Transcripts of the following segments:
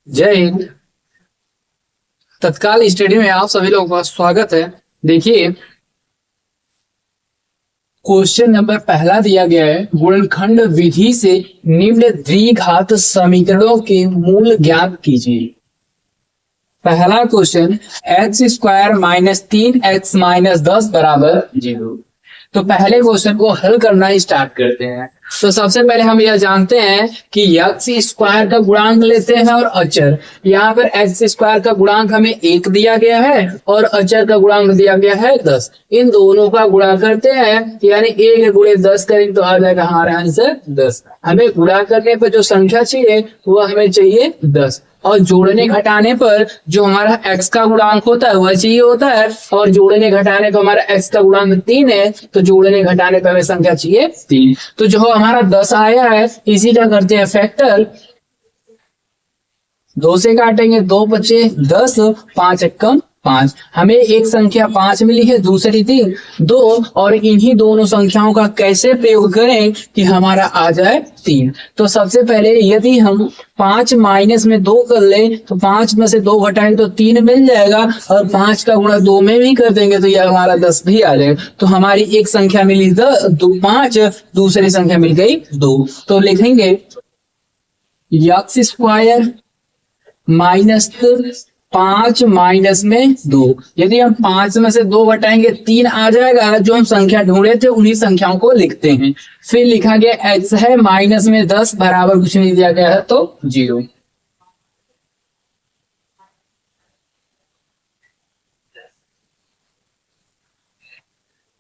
जय हिंद। तत्काल स्टडी में आप सभी लोगों का स्वागत है। देखिए, क्वेश्चन नंबर पहला दिया गया है, गुणनखंड विधि से निम्न द्विघात समीकरणों के मूल ज्ञात कीजिए। पहला question, x square minus 3x minus 10 बराबर 0। तो पहले क्वेश्चन को हल करना स्टार्ट करते हैं। तो सबसे पहले हम यह जानते हैं कि एक्स स्क्वायर का गुणांक लेते हैं और अचर। यहाँ पर एक्स स्क्वायर का गुणांक हमें 1 दिया गया है और अचर का गुणांक दिया गया है 10। इन दोनों का गुणा करते हैं, यानी 1 गुणे 10 करेंगे तो आ जाएगा हमारा आंसर 10। हमें गुणा करने पर जो संख्या चाहिए वो हमें चाहिए 10, और जोड़ने घटाने पर जो हमारा x का गुणांक होता है वह चाहिए होता है, और जोड़ने घटाने पर हमारा x का गुणांक 3 है, तो जोड़ने घटाने पर हमें संख्या चाहिए 3। तो जो हमारा 10 आया है इसी का करते हैं फैक्टर। 2 से काटेंगे, 2 बचे 10, 5 एकम 5। हमें एक संख्या 5 मिली है, दूसरी थी 2, और इन्हीं दोनों संख्याओं का कैसे प्रयोग करें कि हमारा आ जाए 3। तो सबसे पहले यदि हम 5 माइनस में 2 कर ले तो 5 में से 2 घटाएंगे तो 3 मिल जाएगा, और 5 का गुणा 2 में भी कर देंगे तो यह हमारा 10 भी आ जाएगा। तो हमारी एक संख्या मिली 5, दूसरी संख्या मिल गई 2। तो लिखेंगे एक्स स्क्वायर माइनस 5 माइनस में 2। यदि हम 5 में से 2 घटाएंगे 3 आ जाएगा। जो हम संख्या ढूंढे थे उन्हीं संख्याओं को लिखते हैं। फिर लिखा गया x है माइनस में 10 बराबर कुछ नहीं दिया गया है तो 0।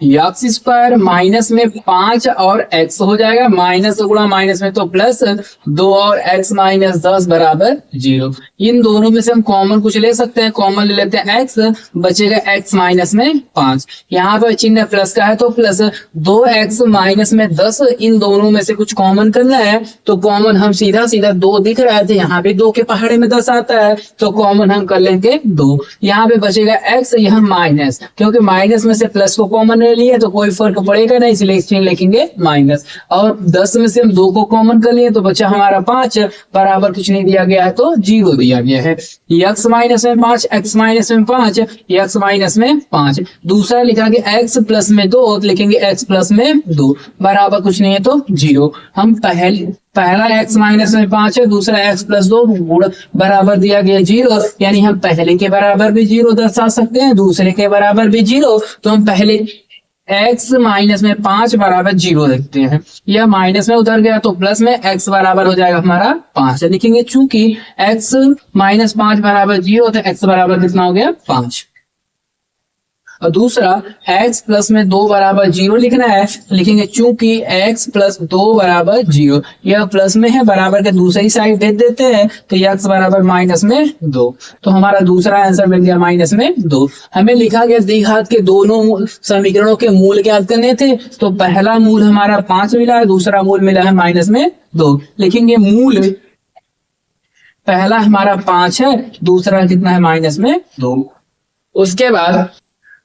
एक्स स्क्वायर माइनस में 5 और x हो जाएगा, माइनस गुणा माइनस में तो प्लस 2 और x माइनस 10 बराबर 0। इन दोनों में से हम कॉमन कुछ ले सकते हैं, कॉमन ले लेते हैं x, बचेगा x माइनस में 5। यहाँ पर चिन्ह प्लस का है तो प्लस 2x माइनस में 10। इन दोनों में से कुछ कॉमन करना है तो कॉमन हम सीधा 2 दिख रहा है, यहाँ पे 2 के पहाड़े में 10 आता है तो कॉमन हम कर लेंगे 2। यहाँ पे बचेगा x, यहाँ माइनस, क्योंकि माइनस में से प्लस को कॉमन लिए तो कोई फर्क पड़ेगा नहीं, इसलिए लिखेंगे माइनस। और 10 में से हम 2 को कॉमन कर लिए तो बचा हमारा 5 बराबर कुछ नहीं दिया गया है तो 0 दिया गया है। x माइनस में 5, x माइनस में 5, x माइनस में 5। दूसरा लिखा गया x प्लस में 2, लिखेंगे x प्लस में 2 बराबर कुछ नहीं है तो 0। हम पहला x माइनस में 5 है, दूसरा x प्लस 2 गुण बराबर दिया गया 0, यानी हम पहले के बराबर भी 0 दर्शा सकते हैं, दूसरे के बराबर भी 0। तो हम पहले x माइनस में 5 बराबर 0 देखते हैं। यह माइनस में उधर गया तो प्लस में x बराबर हो जाएगा हमारा 5। लिखेंगे चूंकि x माइनस 5 बराबर 0 तो x बराबर कितना हो गया 5। और दूसरा x प्लस में 2 बराबर 0 लिखना है, लिखेंगे चूंकि x प्लस 2 बराबर 0, यह प्लस में है, बराबर के दूसरी साइड दे देते हैं तो x बराबर माइनस में 2। तो हमारा दूसरा आंसर मिल गया माइनस में 2। हमें लिखा गया द्विघात के दोनों समीकरणों के मूल ज्ञात करने थे। तो पहला मूल हमारा 5 मिला है, दूसरा मूल मिला है माइनस में 2। लिखेंगे मूल पहला हमारा 5 है, दूसरा कितना है माइनस में 2। उसके बाद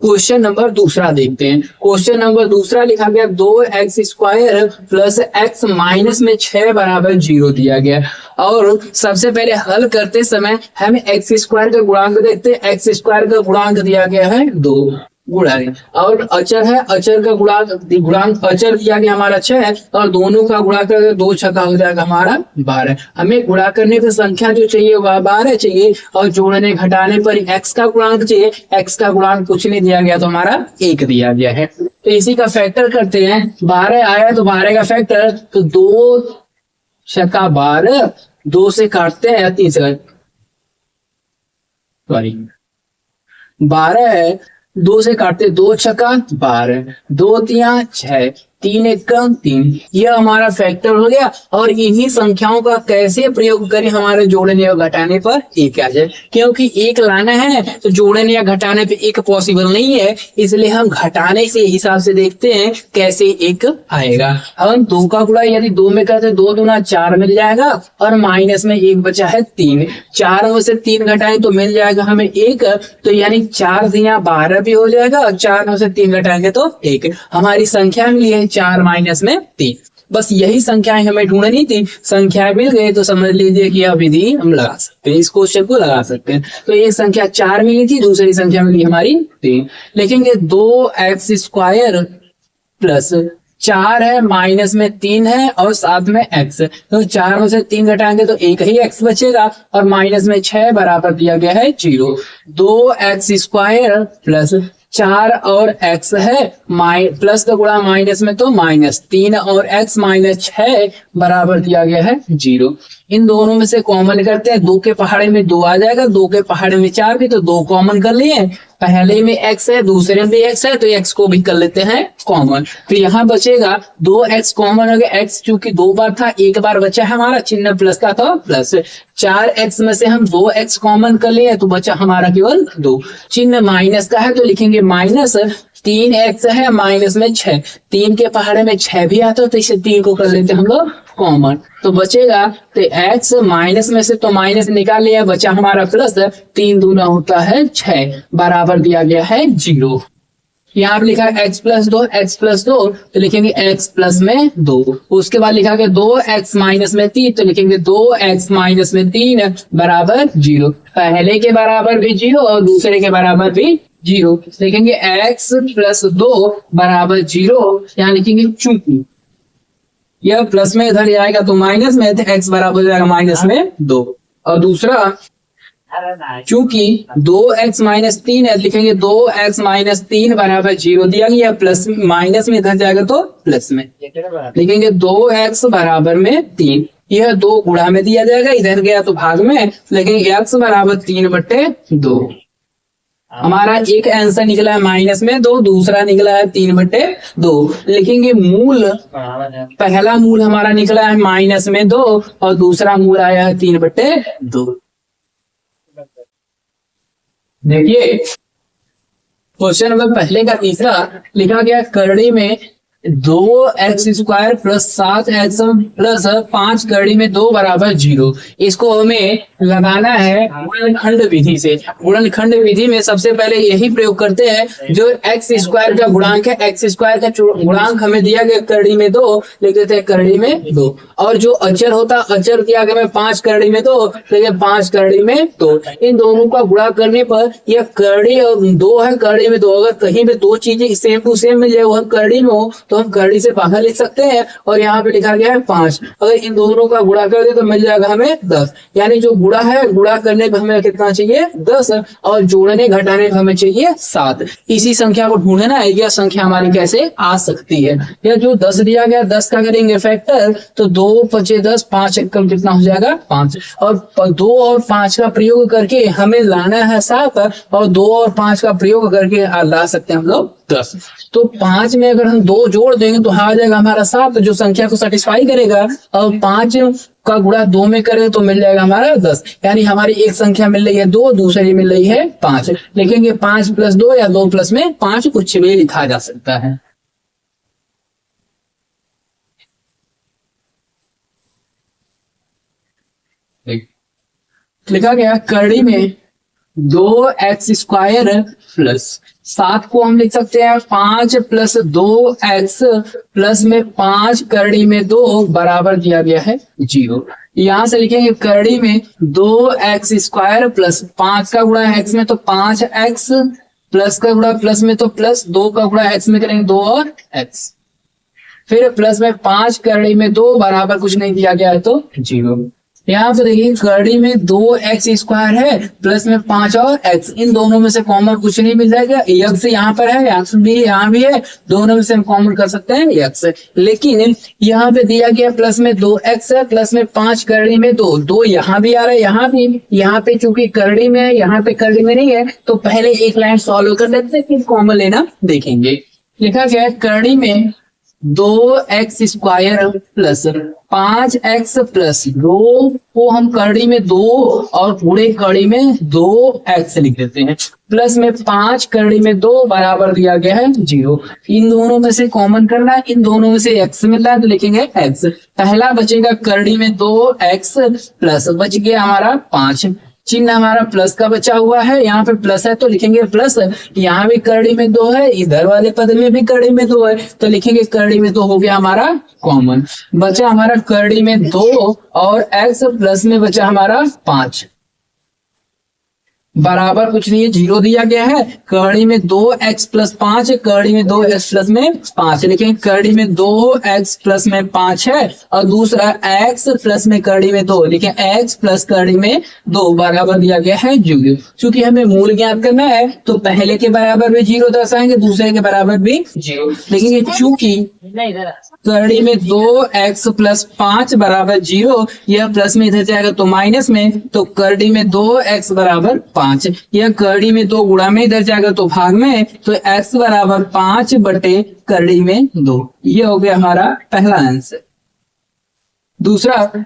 क्वेश्चन नंबर दूसरा देखते हैं। क्वेश्चन नंबर दूसरा लिखा गया 2x square plus x minus में 6 बराबर 0 दिया गया। और सबसे पहले हल करते समय हमें x स्क्वायर का गुणांक देखते हैं। x स्क्वायर का गुणांक दिया गया है 2 गुणा, और अचर है, अचर का गुणांक अचर दिया गया हमारा 6, और दोनों का गुणा करके 2 छक्का हो जाएगा हमारा 12। हमें गुणा करने की संख्या जो चाहिए वह 12 चाहिए, और जोड़ने घटाने पर x का गुणांक चाहिए। x का गुणांक कुछ नहीं दिया गया तो हमारा 1 दिया गया है। तो इसी का फैक्टर करते हैं। 12 आया तो 12 का फैक्टर, तो 2 छक्का 12, 2 से काटते हैं 3 से, सॉरी 12 है, 2 से काटते 2 छक्का 12, 2 तिया 6, 3 एकम 3। यह हमारा फैक्टर हो गया। और इन्हीं संख्याओं का कैसे प्रयोग करें हमारे जोड़ने और घटाने पर 1 आ जाए, क्योंकि 1 लाना है तो जोड़ने या घटाने पे 1 पॉसिबल नहीं है, इसलिए हम घटाने से हिसाब से देखते हैं कैसे 1 आएगा। हम 2 का गुणा यदि 2 में करते 2 दूना 4 मिल जाएगा, और माइनस में 1 बचा है 3। 4 में से 3 घटाएं तो मिल जाएगा हमें 1, तो यानी 4 दिया 12 भी हो जाएगा, और 4 में से 3 घटाएंगे तो 1। हमारी संख्या मिली है 4 माइनस में 3। बस यही संख्याएं हमें ढूंढनी थी, संख्याएं मिल गई तो समझ लीजिए कि यह विधि हम लगा सकते हैं, इस क्वेश्चन को लगा सकते हैं। तो एक संख्या 4 मिली थी, दूसरी संख्या मिली हमारी 3। लिखेंगे 2x² प्लस 4 है, माइनस में 3 है और साथ में x। तो 4 में से 3 घटाएंगे तो एक ही x बचेगा और माइनस में 6 बराबर दिया गया है 0। 2x² प्लस 4 और x है, प्लस का गुणा माइनस में तो माइनस 3 और x माइनस 6 बराबर दिया गया है 0। इन दोनों में से कॉमन करते हैं, 2 के पहाड़े में 2 आ जाएगा, 2 के पहाड़े में 4 भी, तो 2 कॉमन कर लिए। पहले में x है, दूसरे में भी x है, तो x को भी कर लेते हैं कॉमन। तो यहाँ बचेगा 2x कॉमन हो गया, x चूंकि 2 बार था, एक बार बचा है हमारा, चिन्ह प्लस का था प्लस। 4x में से हम 2x कॉमन कर लिए तो बचा हमारा केवल 2। चिन्ह माइनस का है तो लिखेंगे माइनस, 3x है माइनस में 6, 3 के पहाड़े में 6 भी आता है तो इसे 3 को कर लेते हैं हम लोग कॉमन, तो बचेगा तो x माइनस में से तो माइनस निकाल लिया, बचा हमारा प्लस, 3 दूना होता है 6 बराबर दिया गया है 0। यहाँ पे लिखा है x प्लस 2 तो लिखेंगे x प्लस में 2। उसके बाद लिखा गया 2x माइनस में 3 तो लिखेंगे 2x माइनस में 3 बराबर 0। पहले के बराबर भी 0 और दूसरे के बराबर भी 0, लिखेंगे x प्लस 2 बराबर 0। यहाँ लिखेंगे चूंकि यह प्लस में इधर जाएगा तो माइनस में, तो x बराबर हो जाएगा माइनस में 2। और दूसरा चूंकि 2x माइनस 3 है, लिखेंगे 2x माइनस 3 बराबर 0 दिया गया, प्लस माइनस में इधर जाएगा तो प्लस में, लिखेंगे 2x बराबर में 3। यह 2 गुणा में दिया जाएगा, इधर गया तो भाग में, लिखेंगे x बराबर 3/2। हमारा एक आंसर निकला है माइनस में 2, दूसरा निकला है 3/2। लिखेंगे मूल, पहला मूल हमारा निकला है माइनस में 2 और दूसरा मूल आया है 3/2। देखिए क्वेश्चन नंबर पहले का तीसरा लिखा गया, करड़ी में 2x² प्लस 7x प्लस 5 करड़ी में 2 बराबर 0। इसको हमें लगाना है गुणनखंड विधि से। गुणनखंड विधि में सबसे पहले यही प्रयोग करते हैं, जो x² का गुणांक है, x² का गुणांक हमें दिया गया करड़ी में 2, लिख देते हैं करड़ी में 2। और जो अचर होता, अचर दिया गया में 5 करड़ी में 2, लिखे 5 करड़ी में 2। इन दोनों का गुणा करने पर यह करड़ी और 2 है, करड़ी में 2। अगर कहीं पे 2 चीजें सेम टू सेम मिल जाए, वह करड़ी में हो, तो हम करड़ी से बाहर लिख सकते हैं। और यहाँ पे लिखा गया है 5, अगर इन दोनों का गुणा कर दे तो मिल जाएगा हमें 10। यानी जो गुणा है, गुणा करने पर हमें कितना चाहिए 10, और जोड़ने घटाने पर हमें चाहिए 7। इसी संख्या को ढूंढना है, यह संख्या हमारी कैसे आ सकती है। यह जो 10 दिया गया, 10 का करेंगे फैक्टर तो 2 5 10, 5 एकम कितना हो जाएगा 5, और 2 और 5 का प्रयोग करके हमें लाना है 7, और 2 और 5 का प्रयोग करके ला सकते हैं हम लोग 10। तो 5 में अगर हम 2 जोड़ देंगे तो आ जाएगा हमारा 7, जो संख्या को सेटिस्फाई करेगा। और 5 का गुणा 2 में करें तो मिल जाएगा हमारा 10। यानी हमारी एक संख्या मिल रही है 2, दूसरी मिल रही है 5। लिखेंगे 5 + 2 या 2 + में 5, कुछ भी लिखा जा सकता है। लिखा गया करड़ी में 2x² प्लस 7 को हम लिख सकते हैं 5 + 2x प्लस में 5 करड़ी में 2 बराबर दिया गया है 0। यहाँ से लिखेंगे करड़ी में 2x² प्लस 5 का गुणा x में तो 5x, प्लस का गुणा प्लस में तो प्लस, 2 का गुणा x में करेंगे 2 और x, फिर प्लस में 5 करड़ी में 2 बराबर कुछ नहीं दिया गया है तो 0। यहाँ पे देखिए करड़ी में 2x² है, प्लस में 5 और x, इन दोनों में से कॉमन कुछ नहीं मिल जाएगा। x यहाँ पर है, x भी यहाँ भी है, दोनों में से हम कॉमन कर सकते हैं x। लेकिन यहाँ पे दिया गया प्लस में 2x है, प्लस में 5 करड़ी में 2, 2 यहाँ भी आ रहा है, यहाँ भी, यहाँ पे चूंकि करड़ी में है, यहाँ पे करड़ी में नहीं है, तो पहले एक लाइन सॉल्व कर लेते हैं, फिर कॉमन लेना देखेंगे। लिखा गया है करड़ी में 2x² प्लस 5x प्लस 2 को हम करड़ी में 2 और पूरे करड़ी में 2x लिख देते हैं, प्लस में 5 करड़ी में 2 बराबर दिया गया है 0। इन दोनों में से कॉमन करना है, इन दोनों में से x मिल रहा है तो लिखेंगे x। पहला बचेगा करड़ी में 2x प्लस बच गया हमारा 5, चिन्ह हमारा प्लस का बचा हुआ है, यहाँ पे प्लस है तो लिखेंगे प्लस, यहाँ भी करड़ी में 2 है, इधर वाले पद में भी करड़ी में 2 है तो लिखेंगे करड़ी में 2 हो गया हमारा कॉमन। बचा हमारा करड़ी में 2 और x प्लस में बचा हमारा 5 बराबर कुछ नहीं है 0 दिया गया है। करड़ी में 2x प्लस 5, करड़ी में 2x प्लस में 5 लिखेंगे, करड़ी में 2x प्लस में 5 है और दूसरा x प्लस में करड़ी में 2 लिखें, x प्लस करड़ी में 2 बराबर दिया गया है 0। चूंकि हमें मूल ज्ञात करना है तो पहले के बराबर भी 0 दर्शाएंगे, दूसरे के बराबर भी 0 लिखेंगे। चूंकि करड़ी में 2x प्लस 5 बराबर 0, यह प्लस में इधर जाएगा तो माइनस में, तो करड़ी में 2x बराबर 5, यह करड़ी में 2 गुणा में इधर जाएगा तो भाग में, तो x बराबर 5 बटे करड़ी में 2। ये हो गया हमारा पहला आंसर। दूसरा,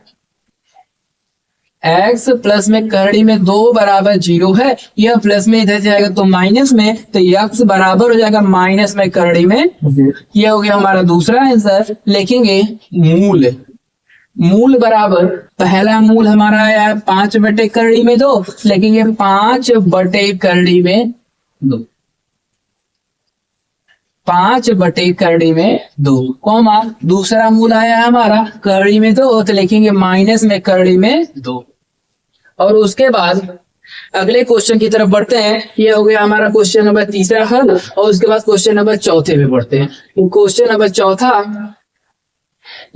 x प्लस में करड़ी में 2 बराबर 0 है, यह प्लस में इधर जाएगा तो माइनस में, तो x बराबर हो जाएगा माइनस में करड़ी में 2। यह हो गया हमारा दूसरा आंसर। लिखेंगे मूल, मूल बराबर पहला मूल हमारा आया है 5 बटे करड़ी में 2, लिखेंगे 5 बटे करड़ी में 2, 5 बटे करड़ी में 2 कॉमा दूसरा मूल आया है हमारा करड़ी में 2 तो लिखेंगे माइनस में करड़ी में 2। और उसके बाद अगले क्वेश्चन की तरफ बढ़ते हैं। ये हो गया हमारा क्वेश्चन नंबर तीसरा हल, और उसके बाद क्वेश्चन नंबर चौथे में बढ़ते हैं। क्वेश्चन नंबर चौथा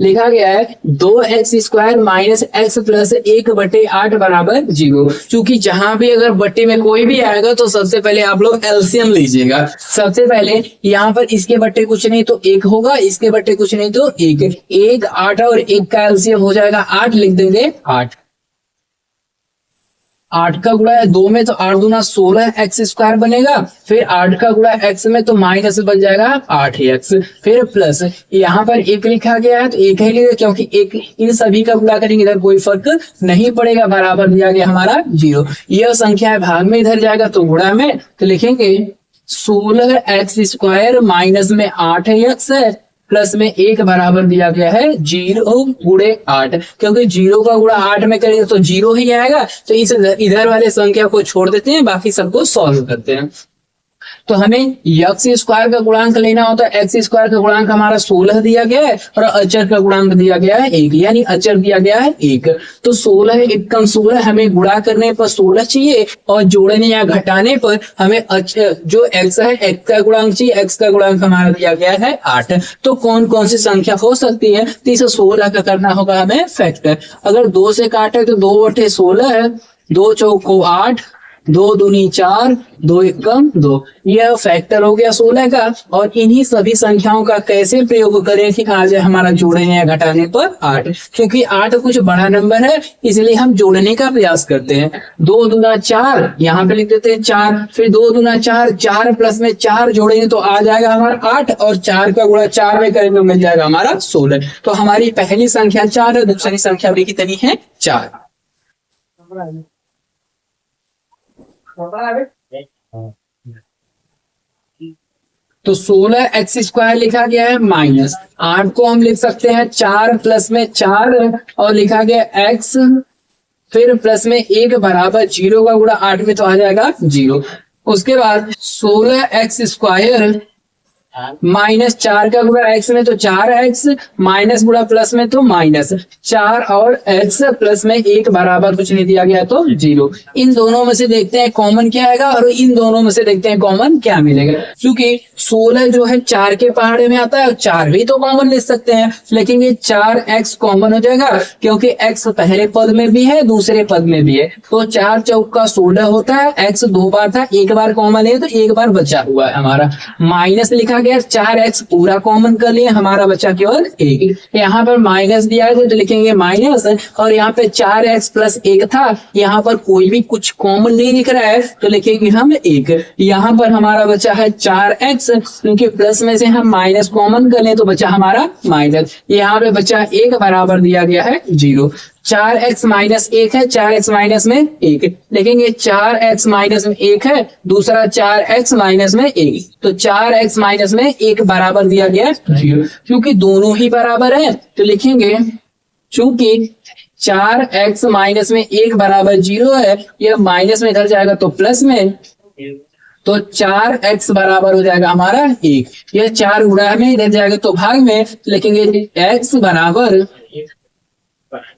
लिखा गया है 2x² माइनस x प्लस 1 बटे 8 बराबर 0। चूंकि जहां भी अगर बट्टे में कोई भी आएगा तो सबसे पहले आप लोग एलसीएम लीजिएगा। सबसे पहले यहाँ पर इसके बट्टे कुछ नहीं तो 1 होगा, इसके बट्टे कुछ नहीं तो 1 8 और 1 का एलसीएम हो जाएगा 8, लिख देंगे 8 का गुणा है 2 में तो 8 दूना 16 x² बनेगा, फिर 8 का गुणा x में तो माइनस बन जाएगा 8x, फिर प्लस यहाँ पर 1 लिखा गया है तो 1 ही लिखा क्योंकि 1 इन सभी का गुणा करेंगे इधर कोई फर्क नहीं पड़ेगा, बराबर दिया गया हमारा 0। यह संख्या है भाग में इधर जाएगा तो गुणा में, तो लिखेंगे 16x² माइनस में 8x है प्लस में 1 बराबर दिया गया है 0 गुणे 8, क्योंकि 0 का गुणा 8 में करेंगे तो 0 ही आएगा, तो इस इधर वाले संख्या को छोड़ देते हैं, बाकी सबको सॉल्व करते हैं। तो हमें x² का गुणांक लेना होता है। x² का गुणांक हमारा 16 दिया गया है और अचर का गुणांक दिया गया है 1, यानी अचर दिया गया है 1। तो 16 1 कम 16, हमें गुणा करने पर 16 चाहिए और जोड़ने या घटाने पर हमें जो x है x का गुणांक चाहिए। x का गुणांक हमारा दिया गया है 8। तो कौन कौन सी संख्या हो सकती है, तो इसे 16 का करना होगा हमें फैक्टर। अगर 2 से काटे तो 2 बटे 16 है, 2 चौको 8, 2 दूनी 4, 2 एकम 2, यह फैक्टर हो गया 16 का। और इन्हीं सभी संख्याओं का कैसे प्रयोग करें कि आ जाए हमारा जोड़ने या घटाने पर 8, क्योंकि 8 कुछ बड़ा नंबर है इसलिए हम जोड़ने का प्रयास करते हैं। 2 दूना 4, यहाँ पे लिख देते हैं 4, फिर 2 दूना 4, 4 प्लस में 4 जोड़ेंगे तो आ जाएगा हमारा 8, और 4 का गुणा 4 में करेंगे तो मिल जाएगा हमारा 16। तो हमारी पहली संख्या 4 है, दूसरी संख्या भी कितनी है 4। तो 16x² लिखा गया है माइनस 8 को हम लिख सकते हैं 4 प्लस में 4 और लिखा गया x, फिर प्लस में 1 बराबर 0 का गुणा 8 में तो आ जाएगा 0। उसके बाद 16x² माइनस 4 का गुणा x में तो 4x, माइनस गुणा प्लस में तो माइनस 4 और x प्लस में 1 बराबर कुछ नहीं दिया गया तो 0। इन दोनों में से देखते हैं कॉमन क्या आएगा और इन दोनों में से देखते हैं कॉमन क्या मिलेगा। क्योंकि 16 जो है 4 के पहाड़े में आता है और 4 भी तो कॉमन ले सकते हैं, लेकिन ये 4x कॉमन हो जाएगा क्योंकि x पहले पद में भी है दूसरे पद में भी है। तो 4 चौका 16 होता है, x 2 बार था, 1 बार कॉमन है तो 1 बार बचा हुआ है हमारा। माइनस लिखा 4x पूरा कॉमन कर लिए, हमारा बचा केवल 1। यहाँ पर माइनस दिया है तो लिखेंगे माइनस, और यहाँ पे 4x प्लस 1 था, यहाँ पर कोई भी कुछ कॉमन नहीं दिख रहा है तो लिखेंगे हम 1। यहाँ पर हमारा बचा है 4x, क्योंकि प्लस में से हम माइनस कॉमन कर ले तो बचा हमारा माइनस। यहाँ पे बचा 1 बराबर दिया गया है 0। 4x माइनस 1 है, 4x माइनस में 1 लिखेंगे, 4x माइनस में 1 है, दूसरा 4x माइनस में 1, तो 4x माइनस में 1 बराबर दिया गया 0। क्योंकि दोनों ही बराबर है तो लिखेंगे चूंकि 4x माइनस में 1 बराबर 0 है, यह माइनस में इधर जाएगा तो प्लस में, तो 4x बराबर हो जाएगा हमारा 1। यह 4 गुणा में इधर जाएगा तो भाग में लिखेंगे x बराबर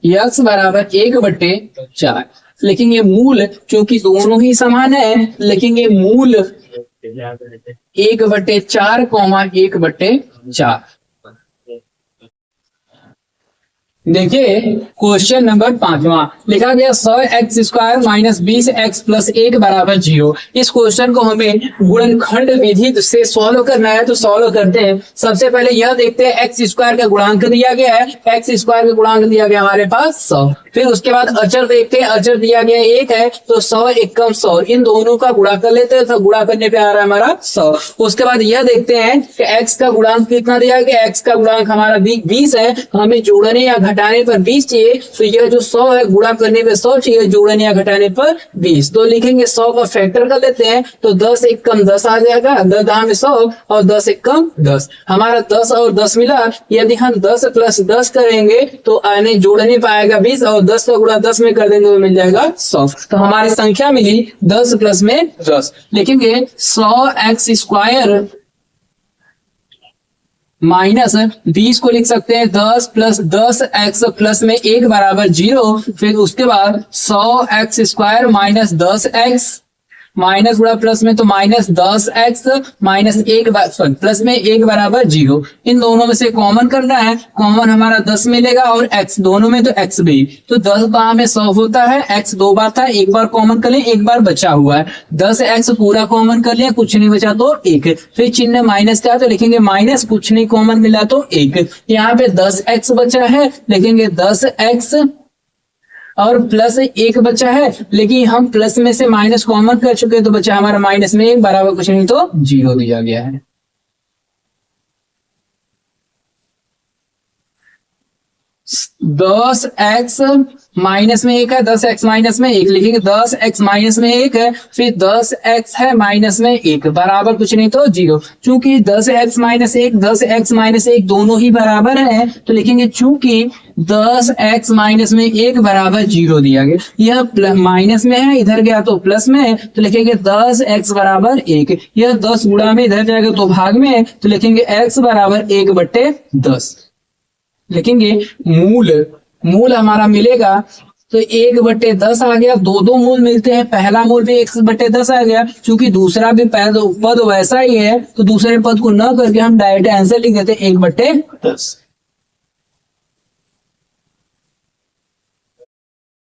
1/4। लिखेंगे मूल, क्योंकि दोनों ही समान है, लिखेंगे मूल 1/4, 1/4। देखिए क्वेश्चन नंबर 5वां लिखा गया 100x² माइनस 20x प्लस 1 बराबर 0। इस क्वेश्चन को हमें गुणनखंड विधि से सॉल्व करना है, तो सॉल्व करते हैं। सबसे पहले यह देखते हैं x² का गुणांक दिया गया है, x² का गुणांक दिया गया हमारे पास 100। फिर उसके बाद अचर देखते हैं, अचर दिया गया 1 है, तो 100 एकम 100, इन दोनों का गुणा कर लेते हैं, तो गुणा करने पे आ रहा है हमारा 100। उसके बाद यह देखते हैं कि x का गुणांक कितना दिया गया, x का गुणांक हमारा 20 है, हमें जोड़ने या घटाने पर 20 चाहिए, तो यह जो 100 है गुणा करने पे 100 चाहिए, जोड़ने या घटाने पर 20। तो लिखेंगे 100 का फैक्टर कर लेते हैं, तो 10 एकम 10 आ जाएगा, 10 दाम में 100 और 10 एकम 10, हमारा 10 और 10 मिला। यदि हम 10 प्लस 10 करेंगे तो आने जोड़ने पाएगा 20, और 10 का गुणा 10 में कर देंगे तो मिल जाएगा 100। तो हमारी संख्या मिली 10 प्लस में 10। लिखेंगे 100x² माइनस 20 को लिख सकते हैं 10 प्लस 10x प्लस में 1 बराबर 0। फिर उसके बाद 100x² माइनस 10x माइनस गुणा प्लस में, तो माइनस 10x माइनस 1 प्लस में 1 बराबर 0। इन दोनों में से कॉमन करना है, कॉमन हमारा 10 मिलेगा और x दोनों में, तो x भी, तो 10 बार में 100 होता है, x 2 बार था, एक बार कॉमन कर लें, एक बार बचा हुआ है, 10x पूरा कॉमन कर लिया, कुछ नहीं बचा तो 1। फिर चिन्ह माइनस का, तो लिखेंगे माइनस, कुछ नहीं कॉमन मिला तो 1। यहाँ पे 10x बचा है, लिखेंगे 10x और प्लस 1 बचा है, लेकिन हम प्लस में से माइनस कॉमन कर चुके हैं, तो बचा हमारा माइनस में 1 बराबर कुछ नहीं तो 0 दिया गया है। 10x माइनस में 1 है, 10x माइनस में 1, लिखेंगे 10x माइनस में 1 है, फिर 10x है माइनस में 1 बराबर कुछ नहीं तो 0। चूंकि 10x माइनस 1 10x माइनस 1 दोनों ही बराबर है, तो लिखेंगे चूंकि 10x माइनस में 1 बराबर 0 दिया गया, यह माइनस में है, इधर गया तो प्लस में है, तो लिखेंगे 10x बराबर 1। यह 10 गुणा में इधर जाएगा तो भाग में, तो लिखेंगे x बराबर 1/10। लिखेंगे मूल हमारा मिलेगा, तो 1/10 आ गया, दो मूल मिलते हैं, पहला मूल भी 1/10 आ गया, क्योंकि दूसरा भी पद वैसा ही है, तो दूसरे पद को न करके हम डायरेक्ट आंसर लिख देते हैं 1/10।